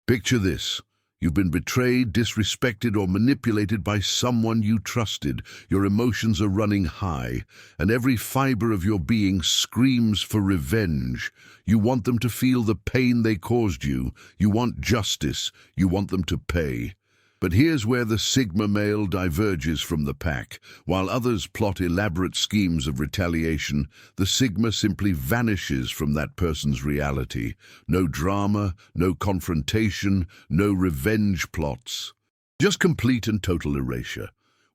Picture this. You've been betrayed, disrespected, or manipulated by someone you trusted. Your emotions are running high, and every fiber of your being screams for revenge. You want them to feel the pain they caused you. You want justice. You want them to pay. But here's where the Sigma male diverges from the pack. While others plot elaborate schemes of retaliation, the Sigma simply vanishes from that person's reality. No drama, no confrontation, no revenge plots. Just complete and total erasure.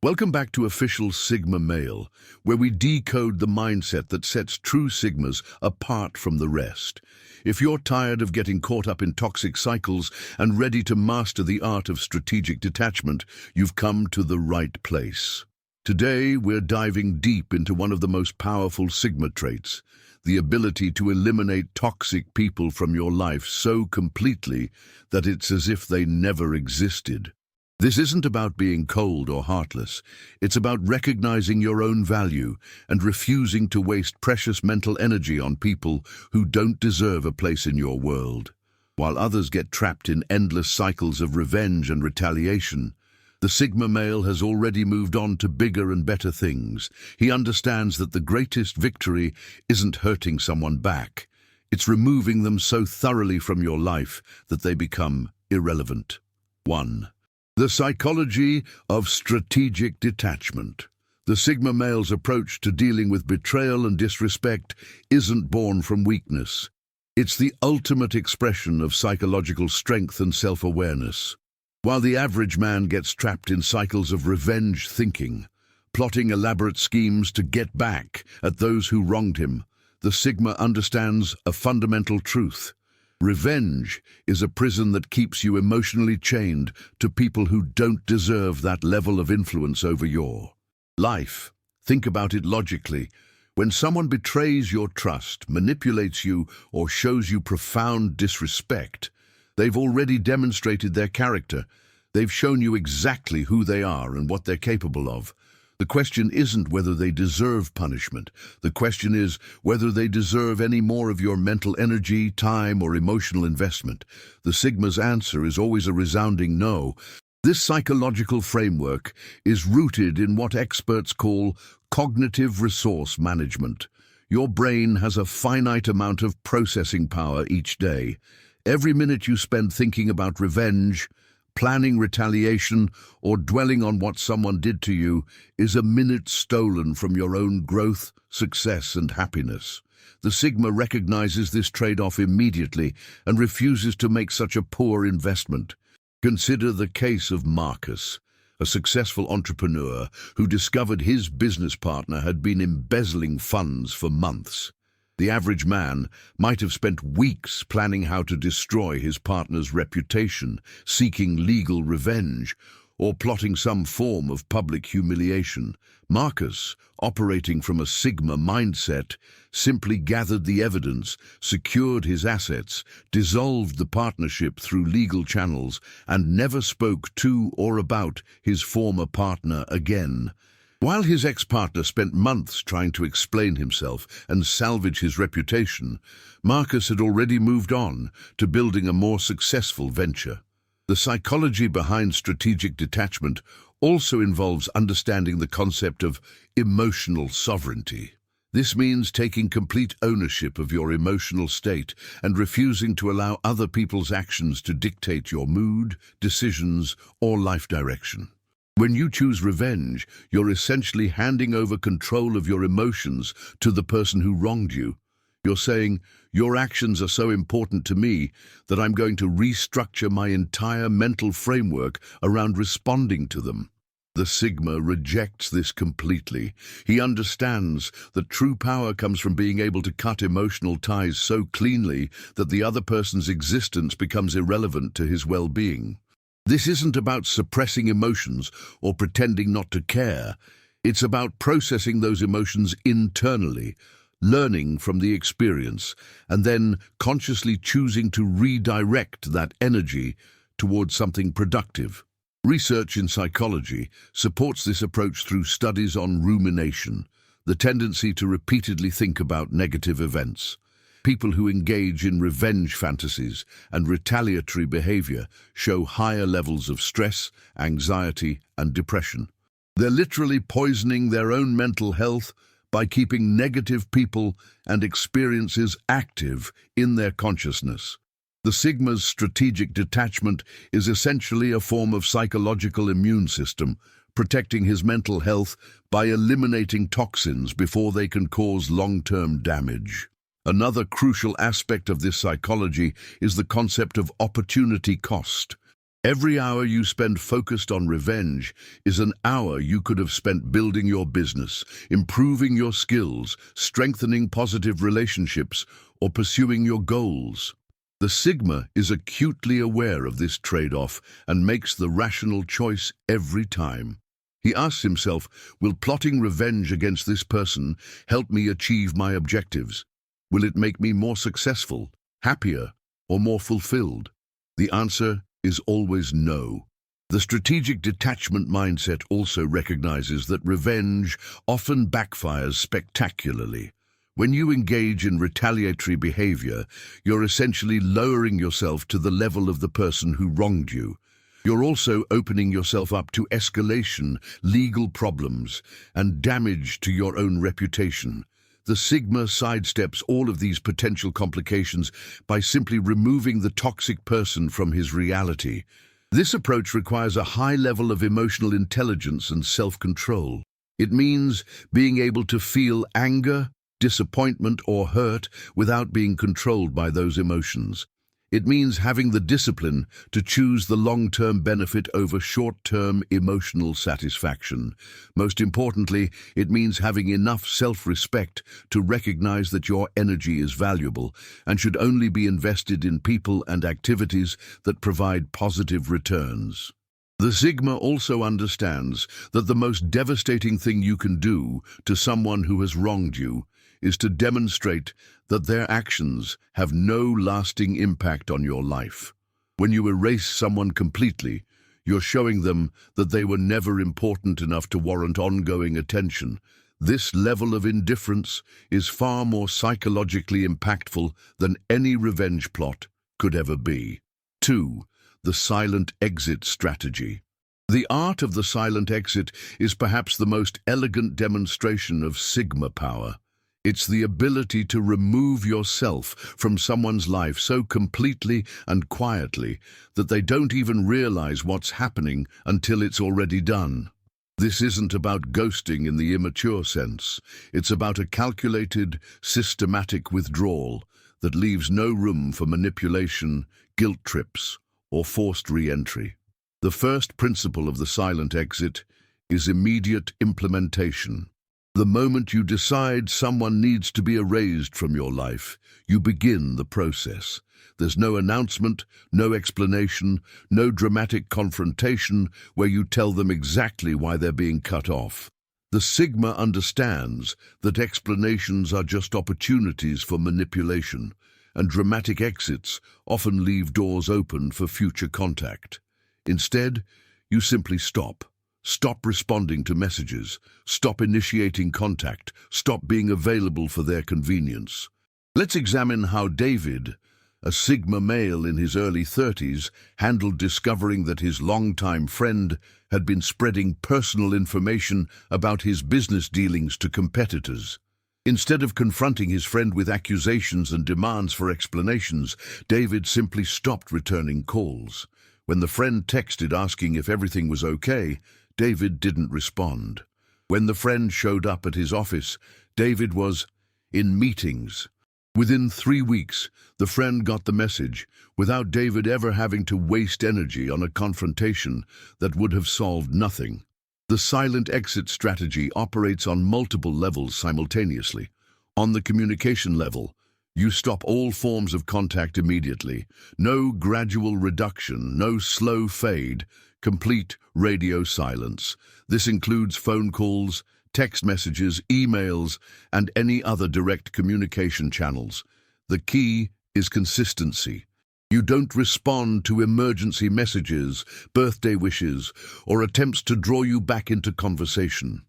Welcome back to Official Sigma Male, where we decode the mindset that sets true Sigmas apart from the rest. If you're tired of getting caught up in toxic cycles and ready to master the art of strategic detachment, you've come to the right place. Today, we're diving deep into one of the most powerful Sigma traits, the ability to eliminate toxic people from your life so completely that it's as if they never existed. This isn't about being cold or heartless. It's about recognizing your own value and refusing to waste precious mental energy on people who don't deserve a place in your world. While others get trapped in endless cycles of revenge and retaliation, the Sigma male has already moved on to bigger and better things. He understands that the greatest victory isn't hurting someone back. It's removing them so thoroughly from your life that they become irrelevant. 1. The psychology of strategic detachment. The Sigma male's approach to dealing with betrayal and disrespect isn't born from weakness. It's the ultimate expression of psychological strength and self-awareness. While the average man gets trapped in cycles of revenge thinking, plotting elaborate schemes to get back at those who wronged him, the Sigma understands a fundamental truth. Revenge is a prison that keeps you emotionally chained to people who don't deserve that level of influence over your life. Think about it logically. When someone betrays your trust, manipulates you, or shows you profound disrespect, they've already demonstrated their character. They've shown you exactly who they are and what they're capable of. The question isn't whether they deserve punishment. The question is whether they deserve any more of your mental energy, time, or emotional investment. The Sigma's answer is always a resounding no. This psychological framework is rooted in what experts call cognitive resource management. Your brain has a finite amount of processing power each day. Every minute you spend thinking about revenge, planning retaliation, or dwelling on what someone did to you is a minute stolen from your own growth, success, and happiness. The Sigma recognizes this trade-off immediately and refuses to make such a poor investment. Consider the case of Marcus, a successful entrepreneur who discovered his business partner had been embezzling funds for months. The average man might have spent weeks planning how to destroy his partner's reputation, seeking legal revenge, or plotting some form of public humiliation. Marcus, operating from a Sigma mindset, simply gathered the evidence, secured his assets, dissolved the partnership through legal channels, and never spoke to or about his former partner again. While his ex-partner spent months trying to explain himself and salvage his reputation, Marcus had already moved on to building a more successful venture. The psychology behind strategic detachment also involves understanding the concept of emotional sovereignty. This means taking complete ownership of your emotional state and refusing to allow other people's actions to dictate your mood, decisions, or life direction. When you choose revenge, you're essentially handing over control of your emotions to the person who wronged you. You're saying, your actions are so important to me that I'm going to restructure my entire mental framework around responding to them. The Sigma rejects this completely. He understands that true power comes from being able to cut emotional ties so cleanly that the other person's existence becomes irrelevant to his well-being. This isn't about suppressing emotions or pretending not to care. It's about processing those emotions internally, learning from the experience, and then consciously choosing to redirect that energy towards something productive. Research in psychology supports this approach through studies on rumination, the tendency to repeatedly think about negative events. People who engage in revenge fantasies and retaliatory behavior show higher levels of stress, anxiety, and depression. They're literally poisoning their own mental health by keeping negative people and experiences active in their consciousness. The Sigma's strategic detachment is essentially a form of psychological immune system, protecting his mental health by eliminating toxins before they can cause long-term damage. Another crucial aspect of this psychology is the concept of opportunity cost. Every hour you spend focused on revenge is an hour you could have spent building your business, improving your skills, strengthening positive relationships, or pursuing your goals. The Sigma is acutely aware of this trade-off and makes the rational choice every time. He asks himself, will plotting revenge against this person help me achieve my objectives? Will it make me more successful, happier, or more fulfilled? The answer is always no. The strategic detachment mindset also recognizes that revenge often backfires spectacularly. When you engage in retaliatory behavior, you're essentially lowering yourself to the level of the person who wronged you. You're also opening yourself up to escalation, legal problems, and damage to your own reputation. The Sigma sidesteps all of these potential complications by simply removing the toxic person from his reality. This approach requires a high level of emotional intelligence and self-control. It means being able to feel anger, disappointment, or hurt without being controlled by those emotions. It means having the discipline to choose the long-term benefit over short-term emotional satisfaction. Most importantly, it means having enough self-respect to recognize that your energy is valuable and should only be invested in people and activities that provide positive returns. The Sigma also understands that the most devastating thing you can do to someone who has wronged you is to demonstrate that their actions have no lasting impact on your life. When you erase someone completely, you're showing them that they were never important enough to warrant ongoing attention. This level of indifference is far more psychologically impactful than any revenge plot could ever be. 2. The silent exit strategy. The art of the silent exit is perhaps the most elegant demonstration of Sigma power. It's the ability to remove yourself from someone's life so completely and quietly that they don't even realize what's happening until it's already done. This isn't about ghosting in the immature sense. It's about a calculated, systematic withdrawal that leaves no room for manipulation, guilt trips, or forced re-entry. The first principle of the silent exit is immediate implementation. The moment you decide someone needs to be erased from your life, you begin the process. There's no announcement, no explanation, no dramatic confrontation where you tell them exactly why they're being cut off. The Sigma understands that explanations are just opportunities for manipulation, and dramatic exits often leave doors open for future contact. Instead, you simply stop. Stop responding to messages. Stop initiating contact. Stop being available for their convenience. Let's examine how David, a Sigma male in his early 30s, handled discovering that his longtime friend had been spreading personal information about his business dealings to competitors. Instead of confronting his friend with accusations and demands for explanations, David simply stopped returning calls. When the friend texted asking if everything was okay, David didn't respond. When the friend showed up at his office, David was in meetings. Within 3 weeks, the friend got the message, without David ever having to waste energy on a confrontation that would have solved nothing. The silent exit strategy operates on multiple levels simultaneously. On the communication level, you stop all forms of contact immediately. No gradual reduction, no slow fade. Complete radio silence. This includes phone calls, text messages, emails, and any other direct communication channels. The key is consistency. You don't respond to emergency messages, birthday wishes, or attempts to draw you back into conversation.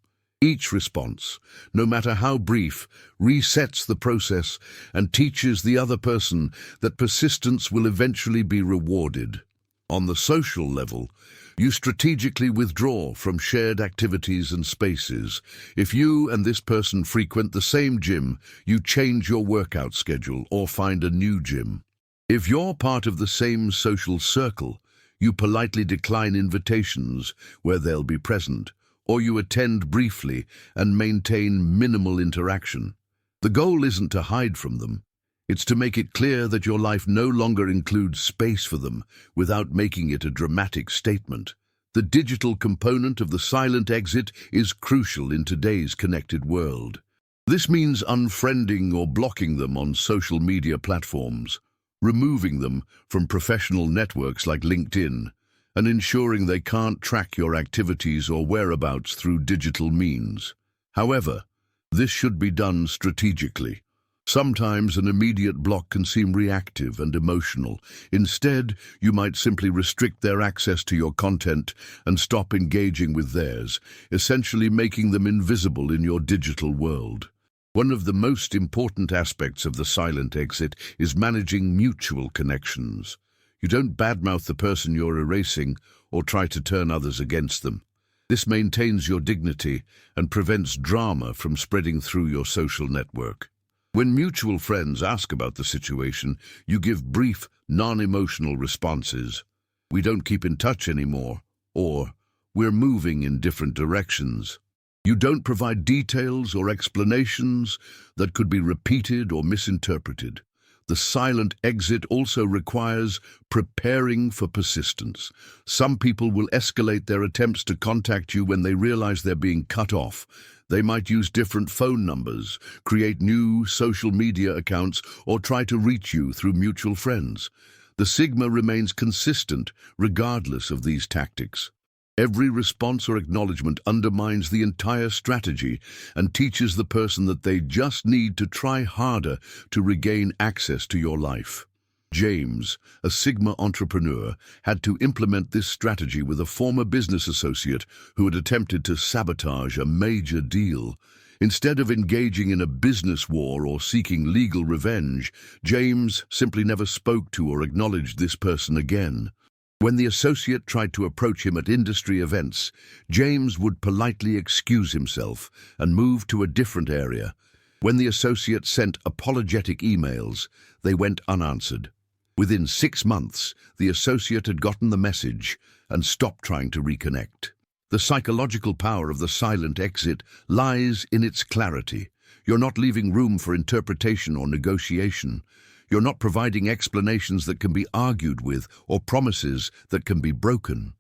Each response, no matter how brief, resets the process and teaches the other person that persistence will eventually be rewarded. On the social level, you strategically withdraw from shared activities and spaces. If you and this person frequent the same gym, you change your workout schedule or find a new gym. If you're part of the same social circle, you politely decline invitations where they'll be present, or you attend briefly and maintain minimal interaction. The goal isn't to hide from them. It's to make it clear that your life no longer includes space for them without making it a dramatic statement. The digital component of the silent exit is crucial in today's connected world. This means unfriending or blocking them on social media platforms, removing them from professional networks like LinkedIn, and ensuring they can't track your activities or whereabouts through digital means. However, this should be done strategically. Sometimes an immediate block can seem reactive and emotional. Instead, you might simply restrict their access to your content and stop engaging with theirs, essentially making them invisible in your digital world. One of the most important aspects of the silent exit is managing mutual connections. You don't badmouth the person you're erasing or try to turn others against them. This maintains your dignity and prevents drama from spreading through your social network. When mutual friends ask about the situation, you give brief, non-emotional responses. "We don't keep in touch anymore," or "We're moving in different directions." You don't provide details or explanations that could be repeated or misinterpreted. The silent exit also requires preparing for persistence. Some people will escalate their attempts to contact you when they realize they're being cut off. They might use different phone numbers, create new social media accounts, or try to reach you through mutual friends. The Sigma remains consistent regardless of these tactics. Every response or acknowledgement undermines the entire strategy and teaches the person that they just need to try harder to regain access to your life. James, a Sigma entrepreneur, had to implement this strategy with a former business associate who had attempted to sabotage a major deal. Instead of engaging in a business war or seeking legal revenge, James simply never spoke to or acknowledged this person again. When the associate tried to approach him at industry events, James would politely excuse himself and move to a different area. When the associate sent apologetic emails, they went unanswered. Within 6 months, the associate had gotten the message and stopped trying to reconnect. The psychological power of the silent exit lies in its clarity. You're not leaving room for interpretation or negotiation. You're not providing explanations that can be argued with or promises that can be broken.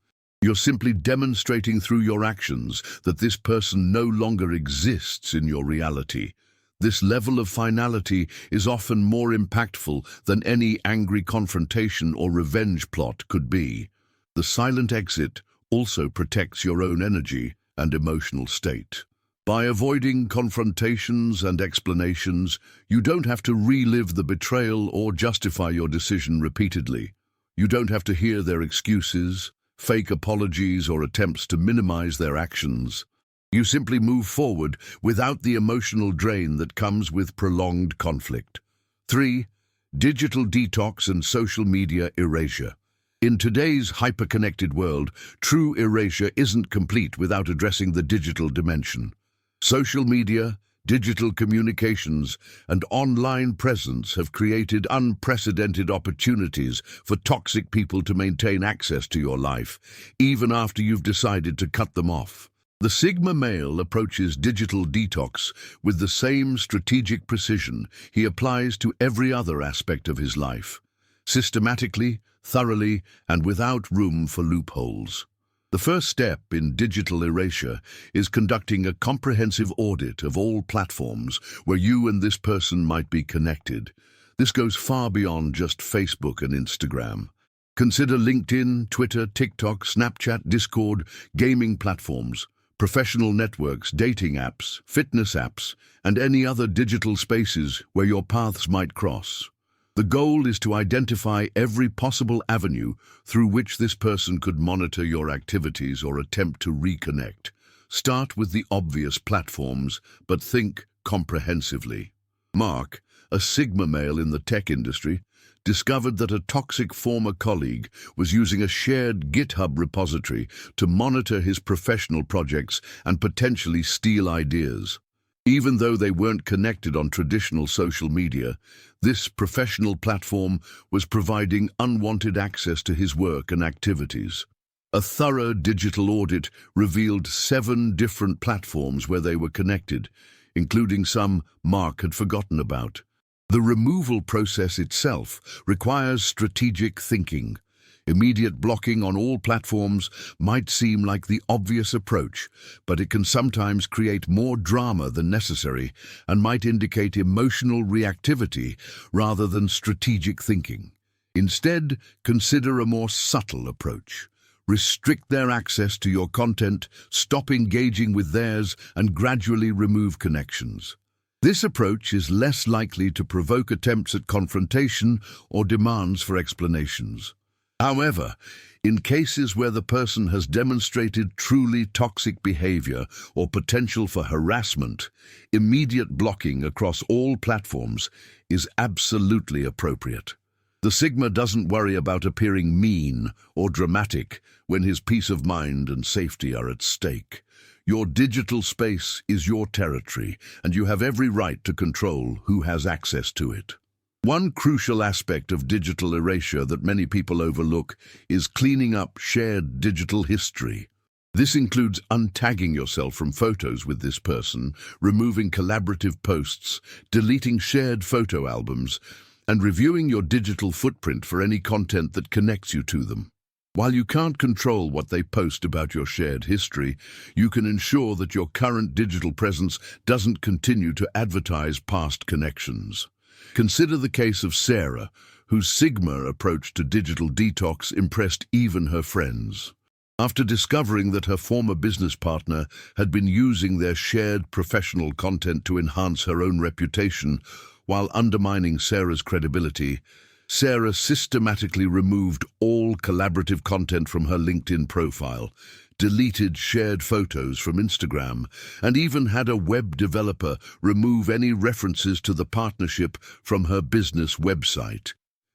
You're simply demonstrating through your actions that this person no longer exists in your reality. This level of finality is often more impactful than any angry confrontation or revenge plot could be. The silent exit also protects your own energy and emotional state. By avoiding confrontations and explanations, you don't have to relive the betrayal or justify your decision repeatedly. You don't have to hear their excuses, fake apologies, or attempts to minimize their actions. You simply move forward without the emotional drain that comes with prolonged conflict. 3. Digital detox and social media erasure. In today's hyper-connected world, true erasure isn't complete without addressing the digital dimension. Social media, digital communications, and online presence have created unprecedented opportunities for toxic people to maintain access to your life, even after you've decided to cut them off. The Sigma male approaches digital detox with the same strategic precision he applies to every other aspect of his life, systematically, thoroughly, and without room for loopholes. The first step in digital erasure is conducting a comprehensive audit of all platforms where you and this person might be connected. This goes far beyond just Facebook and Instagram. Consider LinkedIn, Twitter, TikTok, Snapchat, Discord, gaming platforms, professional networks, dating apps, fitness apps, and any other digital spaces where your paths might cross. The goal is to identify every possible avenue through which this person could monitor your activities or attempt to reconnect. Start with the obvious platforms, but think comprehensively. Mark, a Sigma male in the tech industry, discovered that a toxic former colleague was using a shared GitHub repository to monitor his professional projects and potentially steal ideas. Even though they weren't connected on traditional social media, this professional platform was providing unwanted access to his work and activities. A thorough digital audit revealed 7 different platforms where they were connected, including some Mark had forgotten about. The removal process itself requires strategic thinking. Immediate blocking on all platforms might seem like the obvious approach, but it can sometimes create more drama than necessary and might indicate emotional reactivity rather than strategic thinking. Instead, consider a more subtle approach. Restrict their access to your content, stop engaging with theirs, and gradually remove connections. This approach is less likely to provoke attempts at confrontation or demands for explanations. However, in cases where the person has demonstrated truly toxic behavior or potential for harassment, immediate blocking across all platforms is absolutely appropriate. The Sigma doesn't worry about appearing mean or dramatic when his peace of mind and safety are at stake. Your digital space is your territory, and you have every right to control who has access to it. One crucial aspect of digital erasure that many people overlook is cleaning up shared digital history. This includes untagging yourself from photos with this person, removing collaborative posts, deleting shared photo albums, and reviewing your digital footprint for any content that connects you to them. While you can't control what they post about your shared history, you can ensure that your current digital presence doesn't continue to advertise past connections. Consider the case of Sarah, whose Sigma approach to digital detox impressed even her friends. After discovering that her former business partner had been using their shared professional content to enhance her own reputation while undermining Sarah's credibility, Sarah systematically removed all collaborative content from her LinkedIn profile, deleted shared photos from Instagram, and even had a web developer remove any references to the partnership from her business website.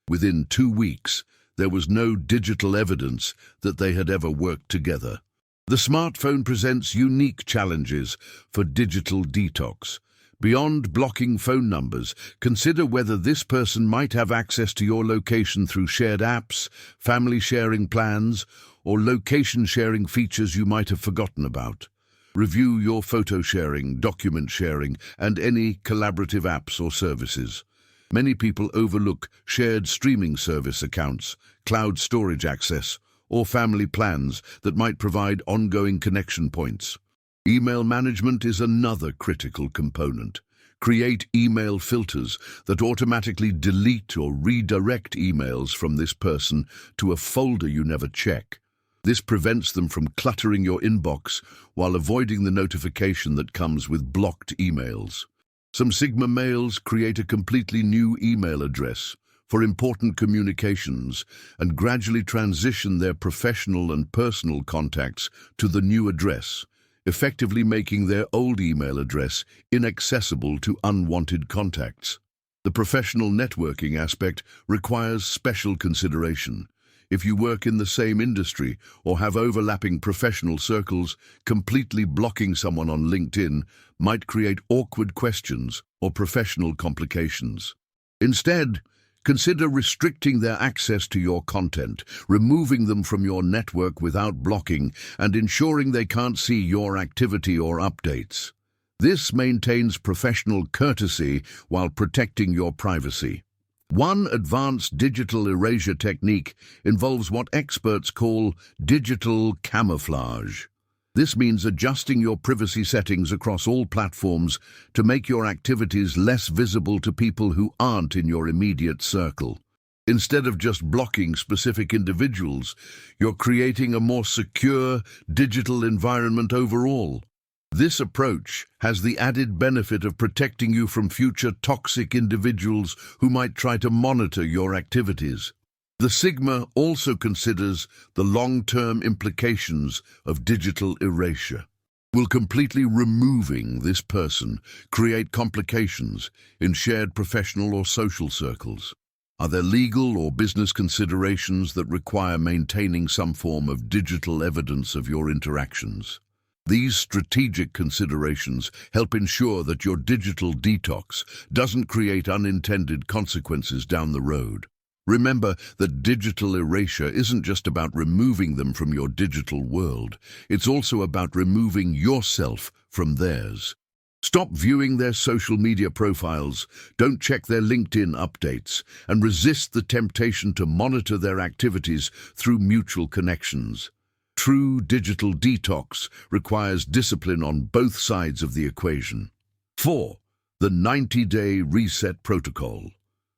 Within 2 weeks, there was no digital evidence that they had ever worked together. The smartphone presents unique challenges for digital detox. Beyond blocking phone numbers, consider whether this person might have access to your location through shared apps, family sharing plans, or location sharing features you might have forgotten about. Review your photo sharing, document sharing, and any collaborative apps or services. Many people overlook shared streaming service accounts, cloud storage access, or family plans that might provide ongoing connection points. Email management is another critical component. Create email filters that automatically delete or redirect emails from this person to a folder you never check. This prevents them from cluttering your inbox while avoiding the notification that comes with blocked emails. Some Sigma males create a completely new email address for important communications and gradually transition their professional and personal contacts to the new address, effectively making their old email address inaccessible to unwanted contacts. The professional networking aspect requires special consideration. If you work in the same industry or have overlapping professional circles, completely blocking someone on LinkedIn might create awkward questions or professional complications. Instead, consider restricting their access to your content, removing them from your network without blocking, and ensuring they can't see your activity or updates. This maintains professional courtesy while protecting your privacy. One advanced digital erasure technique involves what experts call digital camouflage. This means adjusting your privacy settings across all platforms to make your activities less visible to people who aren't in your immediate circle. Instead of just blocking specific individuals, you're creating a more secure digital environment overall. This approach has the added benefit of protecting you from future toxic individuals who might try to monitor your activities. The Sigma also considers the long-term implications of digital erasure. Will completely removing this person create complications in shared professional or social circles? Are there legal or business considerations that require maintaining some form of digital evidence of your interactions? These strategic considerations help ensure that your digital detox doesn't create unintended consequences down the road. Remember that digital erasure isn't just about removing them from your digital world, it's also about removing yourself from theirs. Stop viewing their social media profiles, don't check their LinkedIn updates, and resist the temptation to monitor their activities through mutual connections. True digital detox requires discipline on both sides of the equation. 4. The 90-day reset protocol.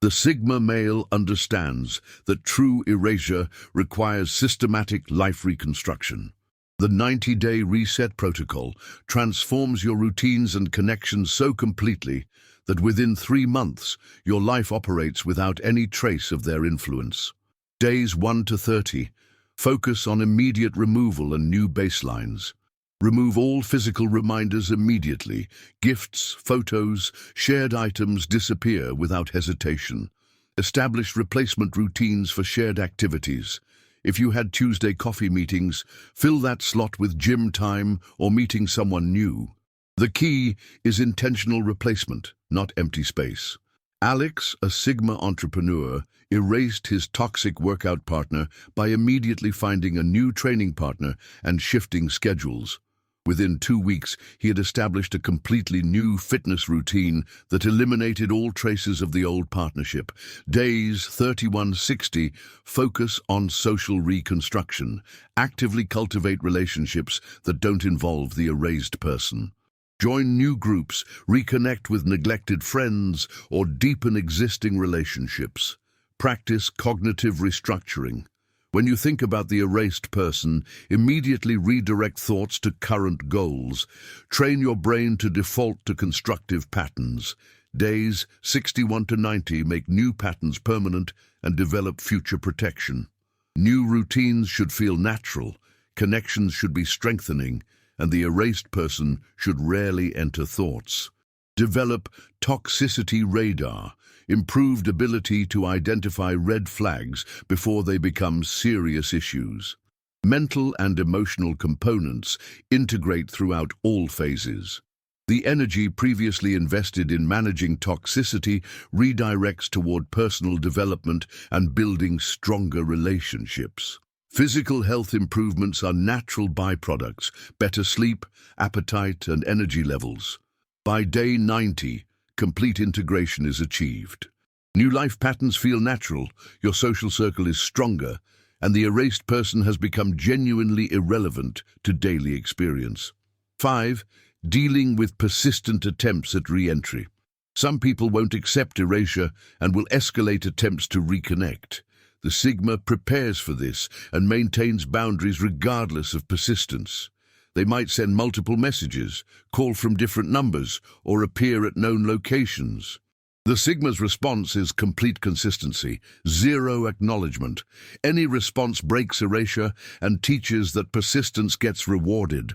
The Sigma male understands that true erasure requires systematic life reconstruction. The 90-day reset protocol transforms your routines and connections so completely that within 3 months, your life operates without any trace of their influence. Days 1 to 30. Focus on immediate removal and new baselines. Remove all physical reminders immediately. Gifts, photos, shared items disappear without hesitation. Establish replacement routines for shared activities. If you had Tuesday coffee meetings, fill that slot with gym time or meeting someone new. The key is intentional replacement, not empty space. Alex, a Sigma entrepreneur, erased his toxic workout partner by immediately finding a new training partner and shifting schedules. Within 2 weeks, he had established a completely new fitness routine that eliminated all traces of the old partnership. Days 31-60, focus on social reconstruction. Actively cultivate relationships that don't involve the erased person. Join new groups, reconnect with neglected friends, or deepen existing relationships. Practice cognitive restructuring. When you think about the erased person, immediately redirect thoughts to current goals. Train your brain to default to constructive patterns. Days 61 to 90 make new patterns permanent and develop future protection. New routines should feel natural, connections should be strengthening, and the erased person should rarely enter thoughts. Develop toxicity radar, improved ability to identify red flags before they become serious issues. Mental and emotional components integrate throughout all phases. The energy previously invested in managing toxicity redirects toward personal development and building stronger relationships. Physical health improvements are natural byproducts, better sleep, appetite, and energy levels. By day 90, complete integration is achieved. New life patterns feel natural, your social circle is stronger, and the erased person has become genuinely irrelevant to daily experience. 5. Dealing with persistent attempts at re-entry. Some people won't accept erasure and will escalate attempts to reconnect. The Sigma prepares for this and maintains boundaries regardless of persistence. They might send multiple messages, call from different numbers, or appear at known locations. The Sigma's response is complete consistency, zero acknowledgement. Any response breaks erasure and teaches that persistence gets rewarded.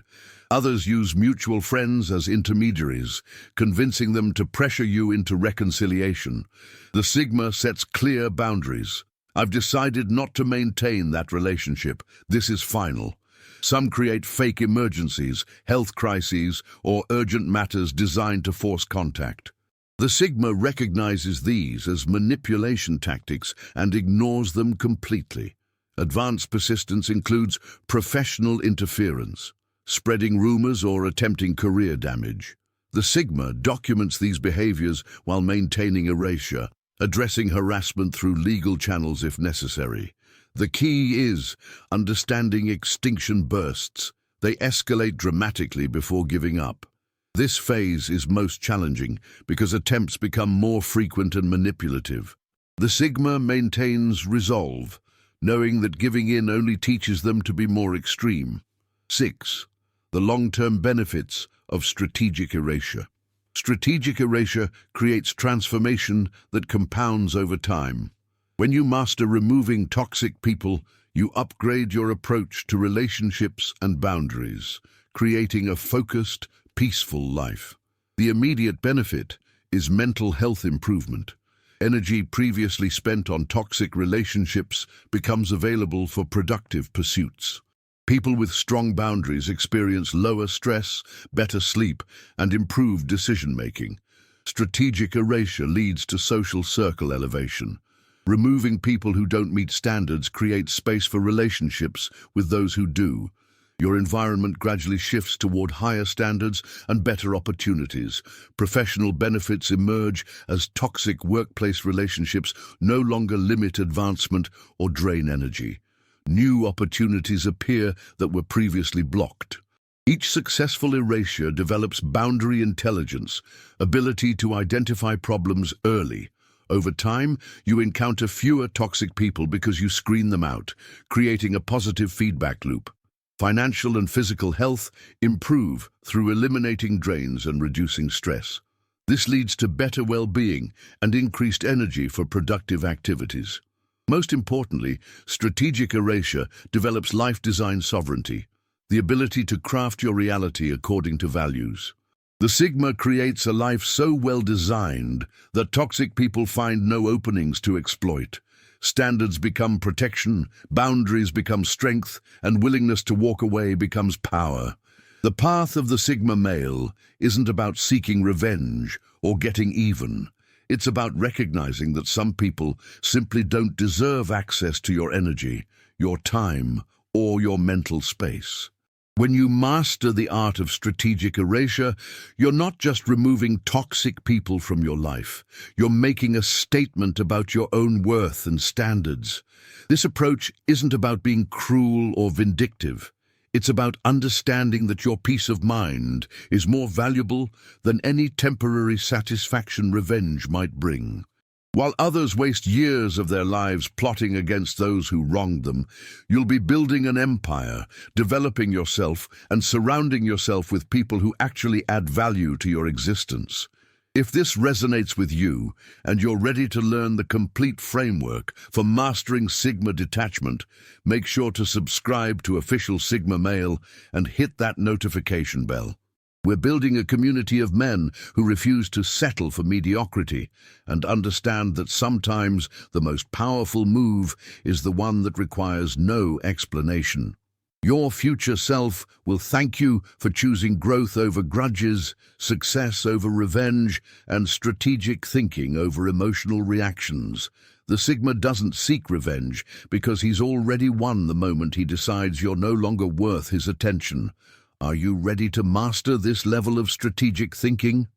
Others use mutual friends as intermediaries, convincing them to pressure you into reconciliation. The Sigma sets clear boundaries. I've decided not to maintain that relationship. This is final. Some create fake emergencies, health crises, or urgent matters designed to force contact. The Sigma recognizes these as manipulation tactics and ignores them completely. Advanced persistence includes professional interference, spreading rumors or attempting career damage. The Sigma documents these behaviors while maintaining erasure, addressing harassment through legal channels if necessary. The key is understanding extinction bursts. They escalate dramatically before giving up. This phase is most challenging because attempts become more frequent and manipulative. The Sigma maintains resolve, knowing that giving in only teaches them to be more extreme. 6. The long-term benefits of strategic erasure. Strategic erasure creates transformation that compounds over time. When you master removing toxic people, you upgrade your approach to relationships and boundaries, creating a focused, peaceful life. The immediate benefit is mental health improvement. Energy previously spent on toxic relationships becomes available for productive pursuits. People with strong boundaries experience lower stress, better sleep, and improved decision-making. Strategic erasure leads to social circle elevation. Removing people who don't meet standards creates space for relationships with those who do. Your environment gradually shifts toward higher standards and better opportunities. Professional benefits emerge as toxic workplace relationships no longer limit advancement or drain energy. New opportunities appear that were previously blocked. Each successful erasure develops boundary intelligence, ability to identify problems early. Over time, you encounter fewer toxic people because you screen them out, creating a positive feedback loop. Financial and physical health improve through eliminating drains and reducing stress. This leads to better well-being and increased energy for productive activities. Most importantly, strategic erasure develops life design sovereignty, the ability to craft your reality according to values. The Sigma creates a life so well designed that toxic people find no openings to exploit. Standards become protection, boundaries become strength, and willingness to walk away becomes power. The path of the Sigma male isn't about seeking revenge or getting even. It's about recognizing that some people simply don't deserve access to your energy, your time, or your mental space. When you master the art of strategic erasure, you're not just removing toxic people from your life. You're making a statement about your own worth and standards. This approach isn't about being cruel or vindictive. It's about understanding that your peace of mind is more valuable than any temporary satisfaction revenge might bring. While others waste years of their lives plotting against those who wronged them, you'll be building an empire, developing yourself, and surrounding yourself with people who actually add value to your existence. If this resonates with you, and you're ready to learn the complete framework for mastering Sigma detachment, make sure to subscribe to Official Sigma Male and hit that notification bell. We're building a community of men who refuse to settle for mediocrity and understand that sometimes the most powerful move is the one that requires no explanation. Your future self will thank you for choosing growth over grudges, success over revenge, and strategic thinking over emotional reactions. The Sigma doesn't seek revenge because he's already won the moment he decides you're no longer worth his attention. Are you ready to master this level of strategic thinking?